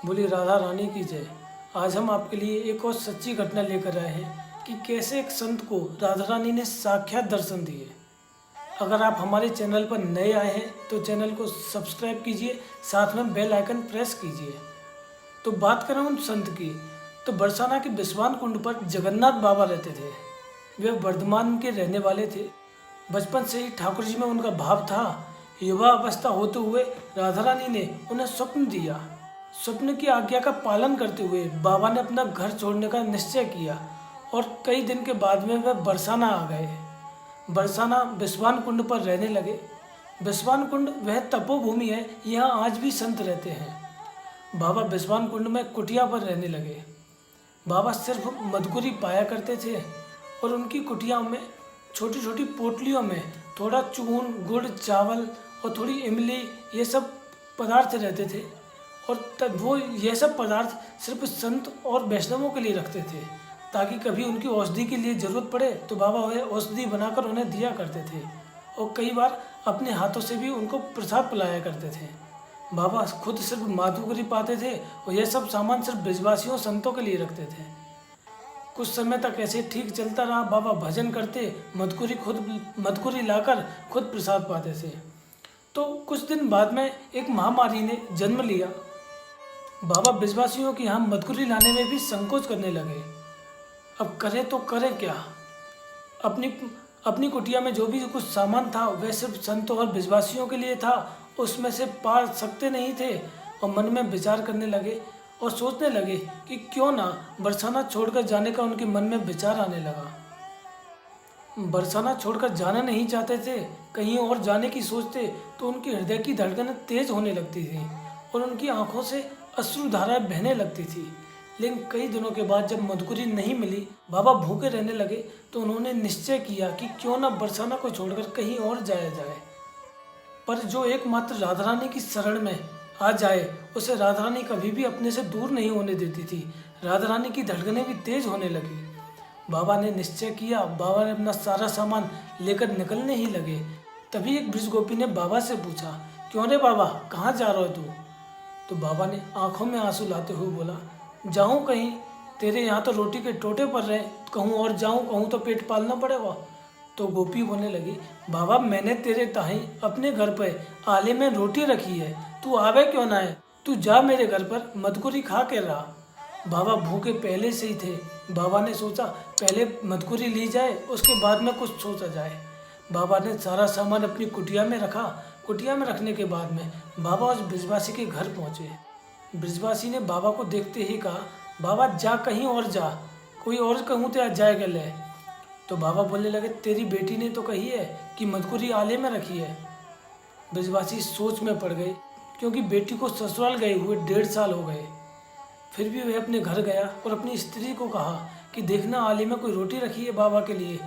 बोली राधा रानी की जय। आज हम आपके लिए एक और सच्ची घटना लेकर आए हैं कि कैसे एक संत को राधा रानी ने साक्षात दर्शन दिए। अगर आप हमारे चैनल पर नए आए हैं तो चैनल को सब्सक्राइब कीजिए, साथ में बेल आइकन प्रेस कीजिए। तो बात करें उन संत की, तो बरसाना के बिस्वान कुंड पर जगन्नाथ बाबा रहते थे। वे वर्धमान के रहने वाले थे। बचपन से ही ठाकुर जी में उनका भाव था। युवा अवस्था होते हुए राधा रानी ने उन्हें स्वप्न दिया। स्वप्न की आज्ञा का पालन करते हुए बाबा ने अपना घर छोड़ने का निश्चय किया और कई दिन के बाद में वह बरसाना आ गए। बरसाना बिस्वान कुंड पर रहने लगे। बिस्वान कुंड वह तपोभूमि है, यहाँ आज भी संत रहते हैं। बाबा बिस्वान कुंड में कुटिया पर रहने लगे। बाबा सिर्फ मदकुरी पाया करते थे और उनकी कुटिया में छोटी छोटी पोटलियों में थोड़ा चून, गुड़, चावल और थोड़ी इमली, ये सब पदार्थ रहते थे। और तब वो ये सब पदार्थ सिर्फ संत और वैष्णवों के लिए रखते थे, ताकि कभी उनकी औषधि के लिए ज़रूरत पड़े तो बाबा वह औषधि बनाकर उन्हें दिया करते थे। और कई बार अपने हाथों से भी उनको प्रसाद पिलाया करते थे। बाबा खुद सिर्फ माधुकरी पाते थे और यह सब सामान सिर्फ ब्रजवासियों संतों के लिए रखते थे। कुछ समय तक ऐसे ठीक चलता रहा। बाबा भजन करते, मदकुरी लाकर खुद प्रसाद पाते थे। तो कुछ दिन बाद में एक महामारी ने जन्म लिया। बाबा ब्रजवासियों की यहाँ मदकुरी लाने में भी संकोच करने लगे। अब करें तो करें क्या। अपनी अपनी कुटिया में जो भी कुछ सामान था वह सिर्फ संतों और ब्रजवासियों के लिए था, उसमें से पा सकते नहीं थे। और मन में विचार करने लगे और सोचने लगे कि क्यों ना बरसाना छोड़कर जाने का उनके मन में विचार आने लगा। बरसाना छोड़कर जाना नहीं चाहते थे, कहीं और जाने की सोचते तो उनके हृदय की धड़कनें तेज होने लगती थी और उनकी आंखों से अश्रु धाराएं बहने लगती थी। लेकिन कई दिनों के बाद जब मदकुरी नहीं मिली, बाबा भूखे रहने लगे, तो उन्होंने निश्चय किया कि क्यों ना बरसाना को छोड़कर कहीं और जाया जाए। पर जो एकमात्र राधा रानी की शरण में आ जाए, उसे राधा रानी कभी भी अपने से दूर नहीं होने देती थी। राधा रानी की धड़कनें भी तेज होने लगी। बाबा ने निश्चय किया। बाबा ने अपना सारा सामान लेकर निकलने ही लगे। तभी एक ब्रज गोपी ने बाबा से पूछा, क्यों रे बाबा, कहाँ जा रहे हो तू? तो बाबा ने आंखों में आंसू लाते हुए बोला, जाऊँ कहीं, तेरे यहाँ तो रोटी के टोटे पड़ रहे, कहूँ और जाऊँ, कहूँ तो पेट पालना पड़ेगा। तो गोपी बोलने लगी, बाबा मैंने तेरे ताहीं अपने घर पर आले में रोटी रखी है, तू आवे क्यों ना है, तू जा मेरे घर पर मदकुरी खा के रहा। बाबा भूखे पहले से ही थे। बाबा ने सोचा पहले मदकुरी ली जाए, उसके बाद में कुछ सोचा जाए। बाबा ने सारा सामान अपनी कुटिया में रखा। कुटिया में रखने के बाद में बाबा उस ब्रजवासी के घर पहुँचे। ब्रजवासी ने बाबा को देखते ही कहा, बाबा जा कहीं और जा, कोई और कहूँ तो जाए गले। तो बाबा बोलने लगे, तेरी बेटी ने तो कही है कि मदकुरी आले में रखी है। ब्रजवासी सोच में पड़ गए, क्योंकि बेटी को ससुराल गए हुए 1.5 साल हो गए। फिर भी वह अपने घर गया और अपनी स्त्री को कहा कि देखना आले में कोई रोटी रखी है बाबा के लिए।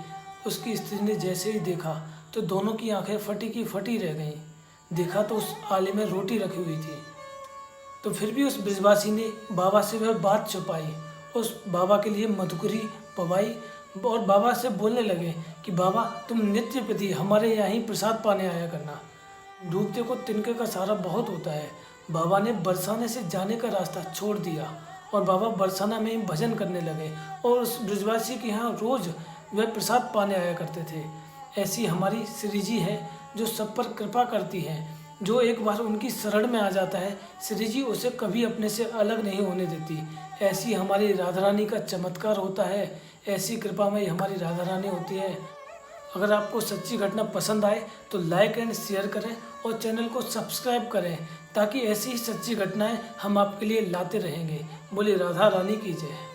उसकी स्त्री ने जैसे ही देखा तो दोनों की आंखें फटी की फटी रह गईं। देखा तो उस आले में रोटी रखी हुई थी। तो फिर भी उस ब्रजवासी ने बाबा से वह बात छुपाई, उस बाबा के लिए मदकुरी पवाई और बाबा से बोलने लगे कि बाबा तुम नित्य प्रति हमारे यहाँ ही प्रसाद पाने आया करना। डूबते को तिनके का सहारा बहुत होता है। बाबा ने बरसाने से जाने का रास्ता छोड़ दिया और बाबा बरसाना में ही भजन करने लगे और उस ब्रजवासी के यहाँ रोज वह प्रसाद पाने आया करते थे। ऐसी हमारी श्री जी है जो सब पर कृपा करती है। जो एक बार उनकी शरण में आ जाता है, श्री जी उसे कभी अपने से अलग नहीं होने देती। ऐसी हमारी राधा रानी का चमत्कार होता है। ऐसी कृपा में हमारी राधा रानी होती है। अगर आपको सच्ची घटना पसंद आए तो लाइक एंड शेयर करें और चैनल को सब्सक्राइब करें, ताकि ऐसी ही सच्ची घटनाएं हम आपके लिए लाते रहेंगे। बोले राधा रानी की जय।